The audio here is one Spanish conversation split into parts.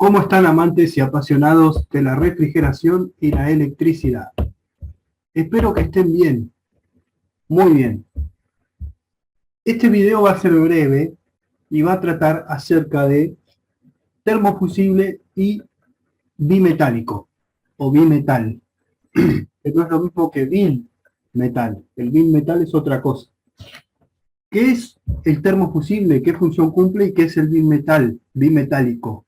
¿Cómo están amantes y apasionados de la refrigeración y la electricidad? Espero que estén bien, muy bien. Este video va a ser breve y va a tratar acerca de termofusible y bimetálico o bimetal. Que no es lo mismo que bimetal. El bimetal es otra cosa. ¿Qué es el termofusible? ¿Qué función cumple? ¿Y qué es el bimetálico?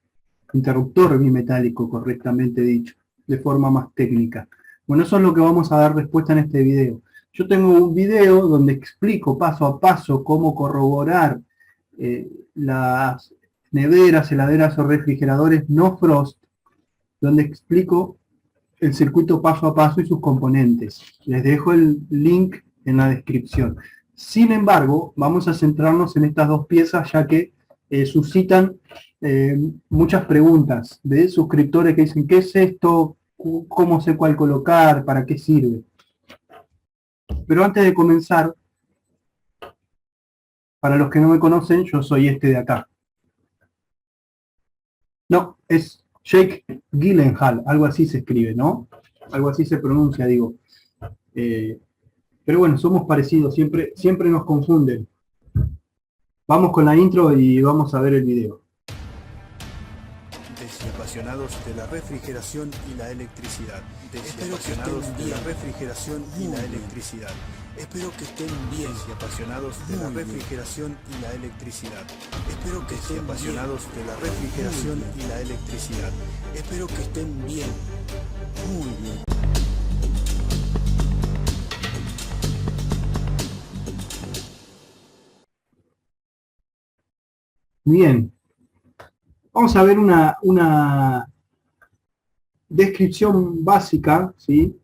Interruptor bimetálico, correctamente dicho, de forma más técnica. Bueno, eso es lo que vamos a dar respuesta en este video. Yo tengo un video donde explico paso a paso cómo corroborar las neveras, heladeras o refrigeradores no frost, donde explico el circuito paso a paso y sus componentes. Les dejo el link en la descripción. Sin embargo, vamos a centrarnos en estas dos piezas ya que suscitan muchas preguntas de suscriptores que dicen, ¿qué es esto? ¿Cómo sé cuál colocar? ¿Para qué sirve? Pero antes de comenzar, para los que no me conocen, yo soy este de acá. No, es Jake Gyllenhaal, algo así se escribe, ¿no? Algo así se pronuncia, digo. Pero bueno, somos parecidos, siempre nos confunden. Vamos con la intro y vamos a ver el video. Apasionados de la refrigeración y la electricidad. Apasionados de la refrigeración y la electricidad. Espero que estén bien y apasionados de la refrigeración y la electricidad. Espero que estén apasionados de la refrigeración y la electricidad. Espero que estén bien. Muy bien. Bien. Vamos a ver una descripción básica, ¿sí?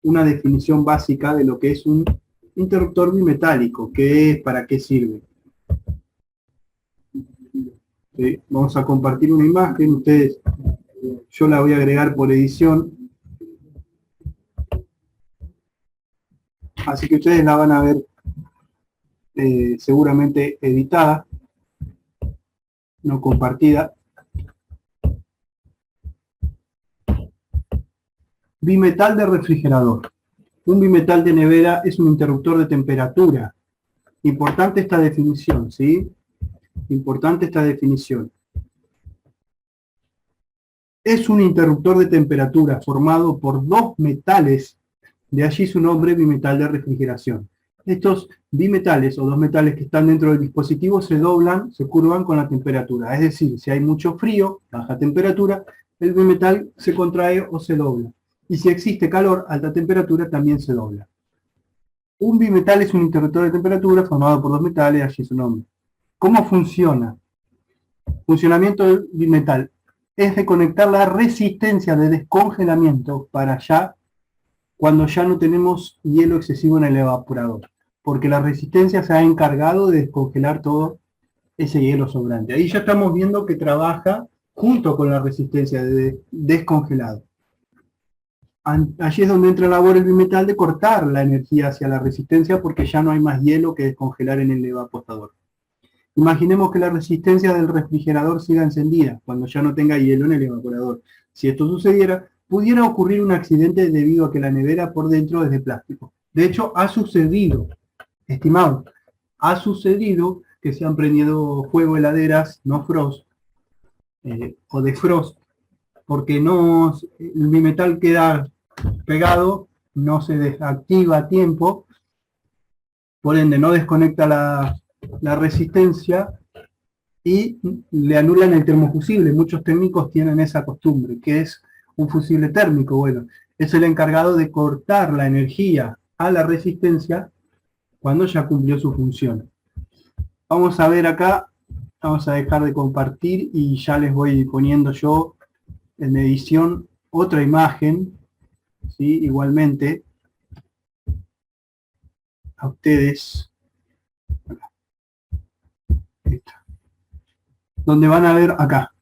Una definición básica de lo que es un interruptor bimetálico, qué es, para qué sirve. ¿Sí? Vamos a compartir una imagen, ustedes, yo la voy a agregar por edición, así que ustedes la van a ver seguramente editada, no compartida. Bimetal de refrigerador. Un bimetal de nevera es un interruptor de temperatura. Importante esta definición, ¿sí? Importante esta definición. Es un interruptor de temperatura formado por dos metales, de allí su nombre bimetal de refrigeración. Estos bimetales o dos metales que están dentro del dispositivo se doblan, se curvan con la temperatura. Es decir, si hay mucho frío, baja temperatura, el bimetal se contrae o se dobla. Y si existe calor, alta temperatura, también se dobla. Un bimetal es un interruptor de temperatura formado por dos metales, allí su nombre. ¿Cómo funciona? Funcionamiento del bimetal es de conectar la resistencia de descongelamiento para allá cuando ya no tenemos hielo excesivo en el evaporador, porque la resistencia se ha encargado de descongelar todo ese hielo sobrante. Ahí ya estamos viendo que trabaja junto con la resistencia de descongelado. Allí es donde entra en labor el bimetal de cortar la energía hacia la resistencia porque ya no hay más hielo que descongelar en el evaporador. Imaginemos que la resistencia del refrigerador siga encendida cuando ya no tenga hielo en el evaporador. Si esto sucediera, pudiera ocurrir un accidente debido a que la nevera por dentro es de plástico. De hecho, ha sucedido, estimado, ha sucedido que se han prendido fuego heladeras no frost o de frost porque no, el bimetal queda pegado, no se desactiva a tiempo, por ende no desconecta la resistencia y le anulan el termofusible. Muchos técnicos tienen esa costumbre, que es un fusible térmico. Bueno, es el encargado de cortar la energía a la resistencia cuando ya cumplió su función. Vamos a ver acá, vamos a dejar de compartir y ya les voy poniendo yo en edición otra imagen, ¿sí? Igualmente a ustedes, donde van a ver acá,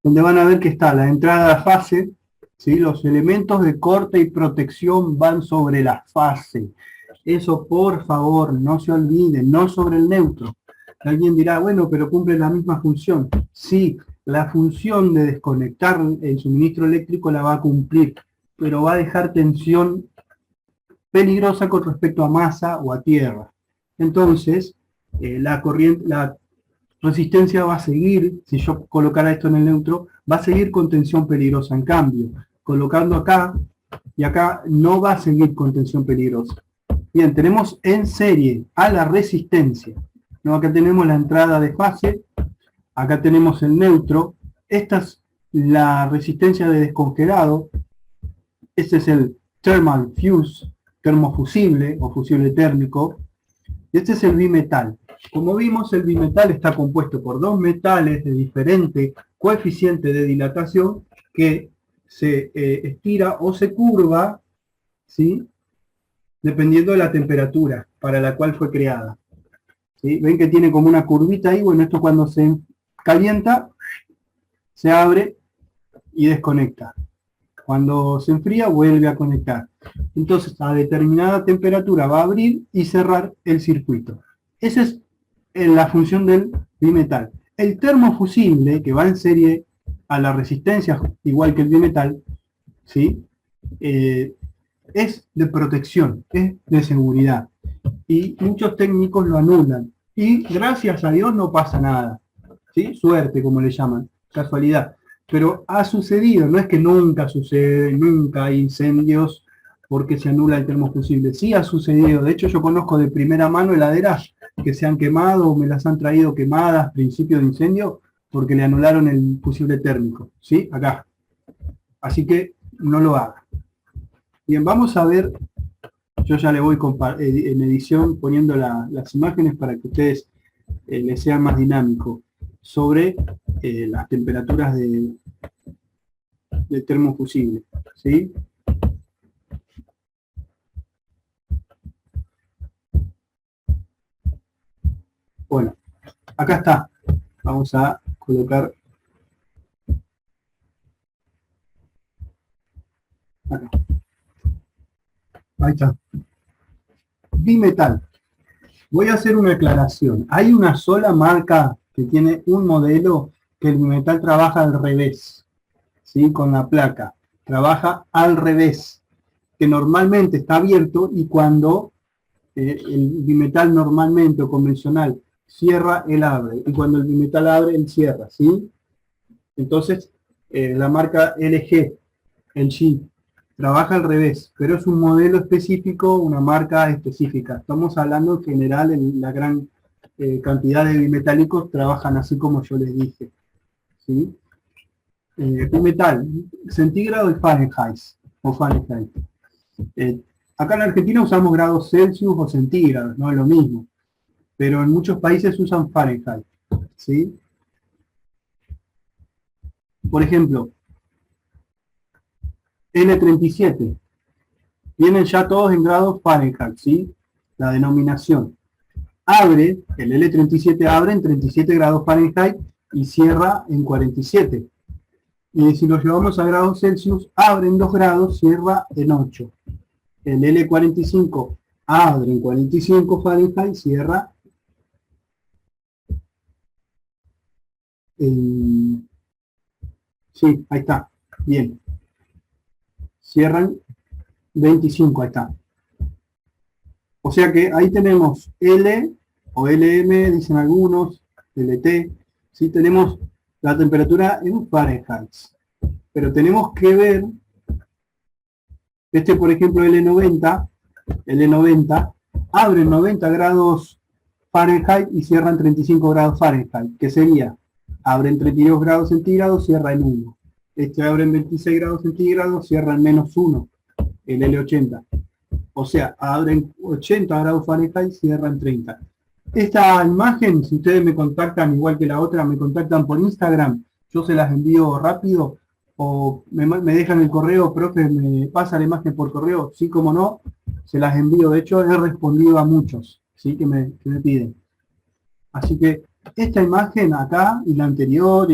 donde van a ver que está la entrada a fase, ¿sí? Los elementos de corte y protección van sobre la fase. Eso, por favor, no se olviden, no sobre el neutro. Alguien dirá, bueno, pero cumple la misma función. Sí, la función de desconectar el suministro eléctrico la va a cumplir, pero va a dejar tensión peligrosa con respecto a masa o a tierra. Entonces, la resistencia va a seguir, si yo colocara esto en el neutro, va a seguir con tensión peligrosa. En cambio, colocando acá y acá, no va a seguir con tensión peligrosa. Bien, tenemos en serie a la resistencia. ¿No? Acá tenemos la entrada de fase, acá tenemos el neutro. Esta es la resistencia de descongelado. Este es el thermal fuse, termofusible o fusible térmico. Este es el bimetal. Como vimos, el bimetal está compuesto por dos metales de diferente coeficiente de dilatación que se estira o se curva, ¿sí?, dependiendo de la temperatura para la cual fue creada. ¿Sí? Ven que tiene como una curvita ahí. Bueno, esto cuando se calienta, se abre y desconecta. Cuando se enfría, vuelve a conectar. Entonces, a determinada temperatura va a abrir y cerrar el circuito. Esa es la función del bimetal. El termofusible, que va en serie a la resistencia, igual que el bimetal, ¿sí?, es de protección, es de seguridad. Y muchos técnicos lo anulan. Y gracias a Dios no pasa nada. ¿Sí? Suerte, como le llaman, casualidad. Pero ha sucedido, no es que nunca sucede, nunca hay incendios porque se anula el termofusible. Sí ha sucedido. De hecho, yo conozco de primera mano heladeras que se han quemado o me las han traído quemadas, principio de incendio, porque le anularon el fusible térmico. ¿Sí? Acá. Así que no lo haga. Bien, vamos a ver, yo ya le voy en edición poniendo las imágenes para que ustedes les sea más dinámico, sobre las temperaturas de termofusible, ¿sí? Bueno, acá está. Vamos a colocar acá. Ahí está. Bimetal. Voy a hacer una aclaración. Hay una sola marca que tiene un modelo que el bimetal trabaja al revés, ¿sí? Con la placa. Trabaja al revés, que normalmente está abierto y cuando el bimetal normalmente o convencional cierra, él abre. Y cuando el bimetal abre, él cierra, ¿sí? Entonces, la marca LG, LG, trabaja al revés, pero es un modelo específico, una marca específica. Estamos hablando en general, en la gran cantidad de bimetálicos trabajan así como yo les dije. ¿Sí? Bimetal, centígrado y Fahrenheit. O Fahrenheit. Acá en Argentina usamos grados Celsius o centígrados, no es lo mismo. Pero en muchos países usan Fahrenheit. ¿Sí? Por ejemplo, L37. Vienen ya todos en grados Fahrenheit, ¿sí? La denominación. Abre, el L37 abre en 37 grados Fahrenheit y cierra en 47. Y si lo llevamos a grados Celsius, abre en 2 grados, cierra en 8. El L45 abre en 45 Fahrenheit, cierra en... Sí, ahí está. Bien. Cierran 25, ahí está. O sea que ahí tenemos L o LM, dicen algunos, LT, ¿sí? Tenemos la temperatura en Fahrenheit. Pero tenemos que ver, por ejemplo, L90 abre en 90 grados Fahrenheit y cierra en 35 grados Fahrenheit, que sería, abre en 32 grados centígrados, cierra en 1. Este abre en 26 grados centígrados, cierra en -1, el L80. O sea, abre en 80 grados Fahrenheit, cierra en 30. Esta imagen, si ustedes me contactan igual que la otra, me contactan por Instagram, yo se las envío rápido, o me dejan el correo, profe, me pasa la imagen por correo, sí, como no, se las envío. De hecho, he respondido a muchos, ¿sí? que me piden. Así que esta imagen acá, y la anterior,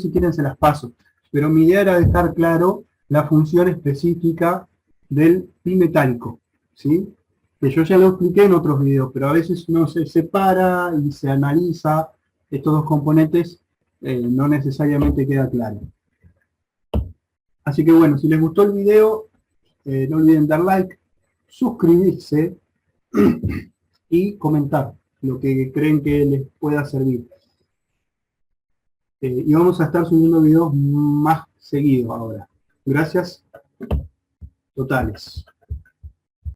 si quieren se las paso. Pero mi idea era dejar claro la función específica del bimetálico, ¿sí? Que yo ya lo expliqué en otros videos, pero a veces no se separa y se analiza estos dos componentes no necesariamente queda claro. Así que bueno, si les gustó el video, no olviden dar like, suscribirse y comentar lo que creen que les pueda servir. Y vamos a estar subiendo videos más seguidos ahora. Gracias totales.